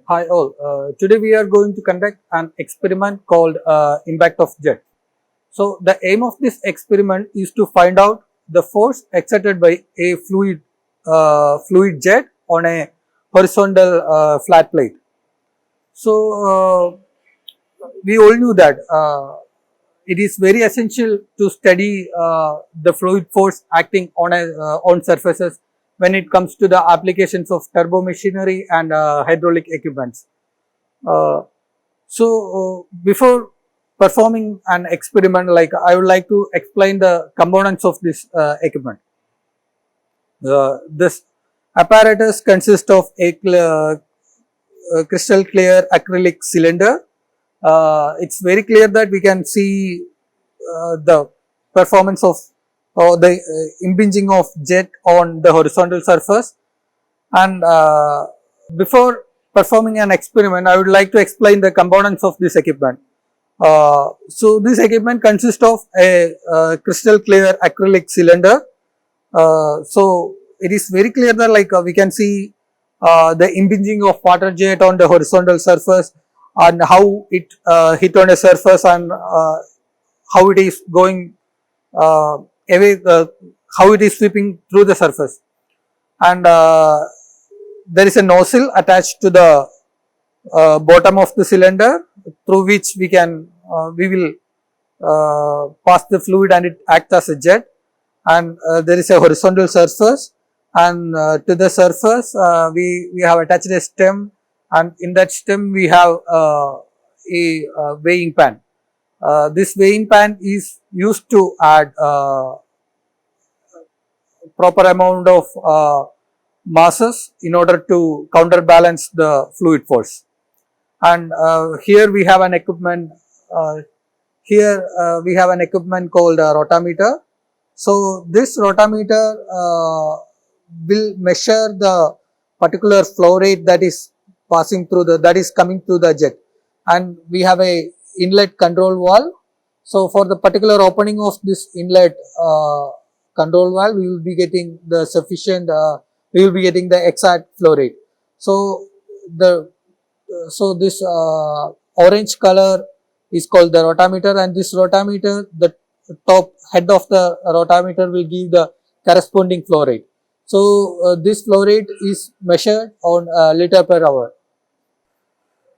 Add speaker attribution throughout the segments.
Speaker 1: Hi all, today we are going to conduct an experiment called impact of jet. So the aim of this experiment is to find out the force exerted by a fluid jet on a horizontal flat plate. So we all knew that it is very essential to study the fluid force acting on surfaces when it comes to the applications of turbo machinery and hydraulic equipments. Uh, before performing an experiment, like I would like to explain the components of this equipment. This apparatus consists of a crystal clear acrylic cylinder. It's very clear that we can see the performance of or the impinging of jet on the horizontal surface. And before performing an experiment, I would like to explain the components of this equipment. This equipment consists of a crystal clear acrylic cylinder. It is very clear that we can see the impinging of water jet on the horizontal surface and how it hit on a surface and how it is going away, how it is sweeping through the surface. And there is a nozzle attached to the bottom of the cylinder through which we will pass the fluid and it acts as a jet. And there is a horizontal surface, and to the surface we have attached a stem, and in that stem we have a weighing pan. This weighing pan is used to add proper amount of masses in order to counterbalance the fluid force. And here we have an equipment. We have an equipment called a rotameter. So this rotameter will measure the particular flow rate that is passing through that is coming through the jet, and we have a inlet control valve. So for the particular opening of this inlet control valve, we will be getting the sufficient. We will be getting the exact flow rate. So this orange color is called the rotameter, and this rotameter, the top head of the rotameter will give the corresponding flow rate. So this flow rate is measured on liter per hour.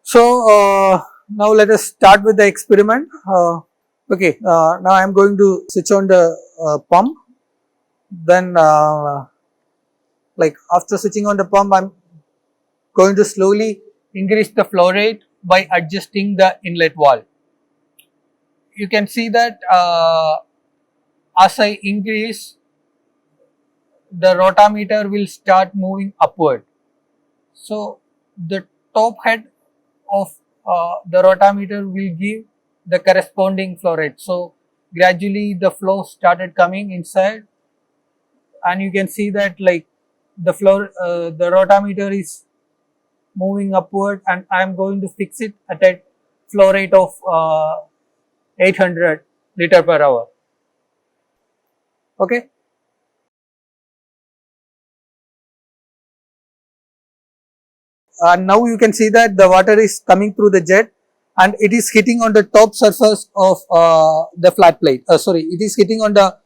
Speaker 1: So now let us start with the experiment. Now I am going to switch on the pump. Then after switching on the pump, I am going to slowly increase the flow rate by adjusting the inlet valve. You can see that as I increase, the rotameter will start moving upward. So the top head of the rotameter will give the corresponding flow rate. So gradually the flow started coming inside, and you can see that the rotameter is moving upward, and I am going to fix it at a flow rate of 800 liter per hour. Okay. And now you can see that the water is coming through the jet and it is hitting on the top surface of the flat plate. It is hitting on the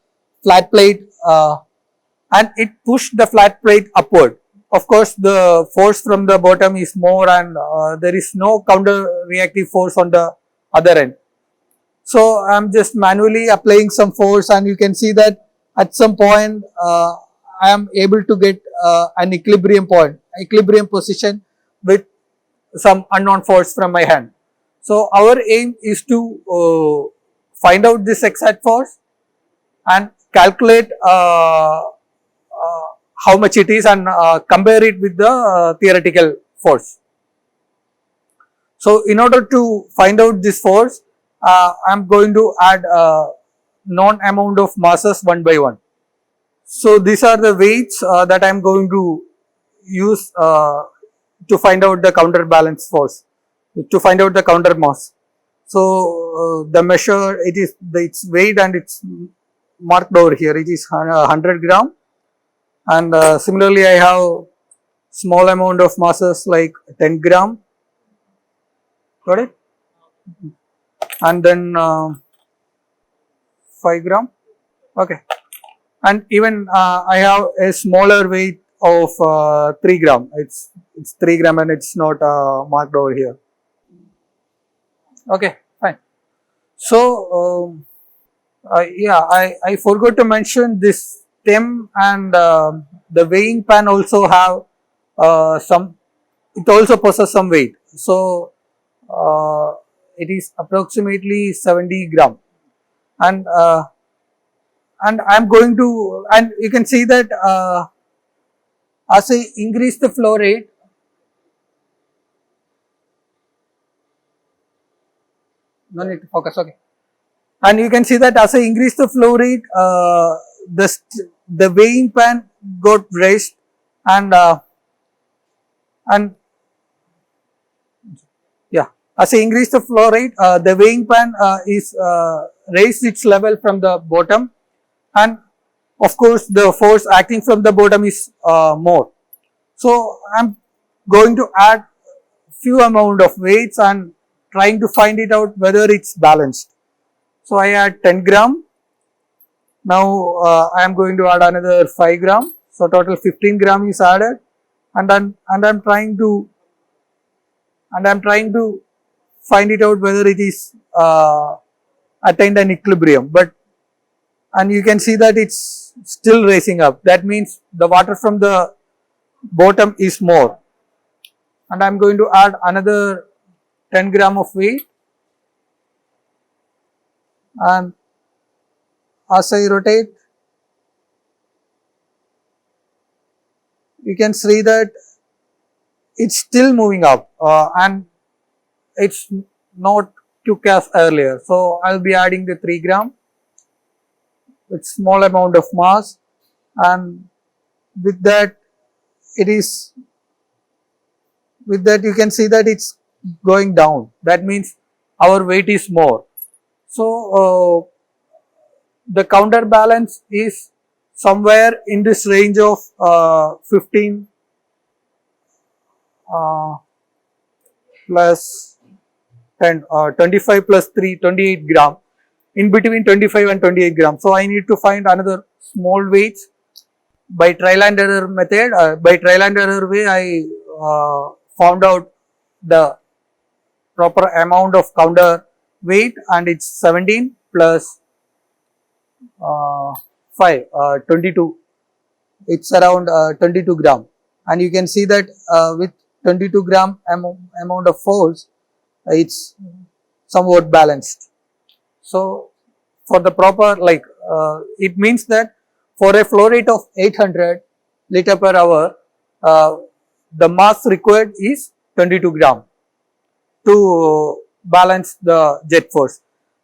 Speaker 1: flat plate and it pushed the flat plate upward. Of course, the force from the bottom is more, and there is no counter reactive force on the other end. So I am just manually applying some force, and you can see that at some point I am able to get an equilibrium position with some unknown force from my hand. So our aim is to find out this exact force and calculate how much it is and compare it with the theoretical force. So in order to find out this force, I am going to add known amount of masses one by one. So these are the weights that I am going to use to find out the counterbalance force, to find out the counter mass. So the measure, its weight, and it's marked over here. It is 100 gram, and similarly I have small amount of masses like 10 gram, got it? And then 5 gram, okay. And even I have a smaller weight of 3 gram. It's 3 gram and it's not marked over here. Okay, fine. So yeah, I forgot to mention this stem and the weighing pan also have some. It also possesses some weight. So it is approximately 70 gram, and I'm going to, and you can see that as I increase the flow rate, no need to focus, okay. And you can see that as I increase the flow rate, the weighing pan got raised, and yeah, as I increase the flow rate, the weighing pan is raised its level from the bottom, and of course the force acting from the bottom is more. So I'm going to add few amount of weights and trying to find it out whether it's balanced. So I add 10 gram. Now I am going to add another 5 gram. So total 15 gram is added, and I'm trying to find it out whether it is attained an equilibrium. And you can see that it's still raising up. That means the water from the bottom is more. And I'm going to add another 10 gram of weight, and as I rotate, you can see that it's still moving up and it's not quick as earlier. So I'll be adding the 3 gram with small amount of mass, and with that you can see that it's going down. That means our weight is more. So the counterbalance is somewhere in this range of 15 plus 10, 25 plus 3, 28 gram, in between 25 and 28 gram. So I need to find another small weights by trial and error method. By trial and error way, I found out the proper amount of counter weight, and it's 17 plus 5, 22. It's around 22 gram, and you can see that with 22 gram amount of force, it's somewhat balanced. So for the proper, like it means that for a flow rate of 800 liter per hour, the mass required is 22 gram to balance the jet force.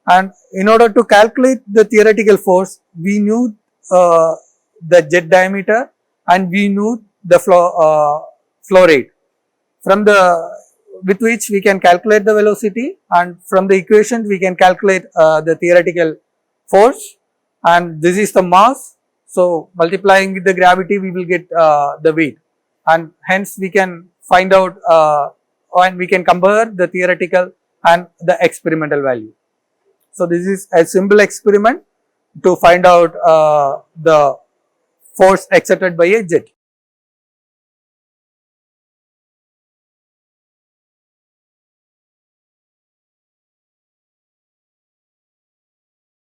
Speaker 1: And in order to calculate the theoretical force, we knew the jet diameter and we knew the flow rate, from with which we can calculate the velocity, and from the equation we can calculate the theoretical force, and this is the mass. So multiplying with the gravity, we will get the weight, and hence we can find out and we can compare the theoretical and the experimental value. So this is a simple experiment to find out the force exerted by a jet.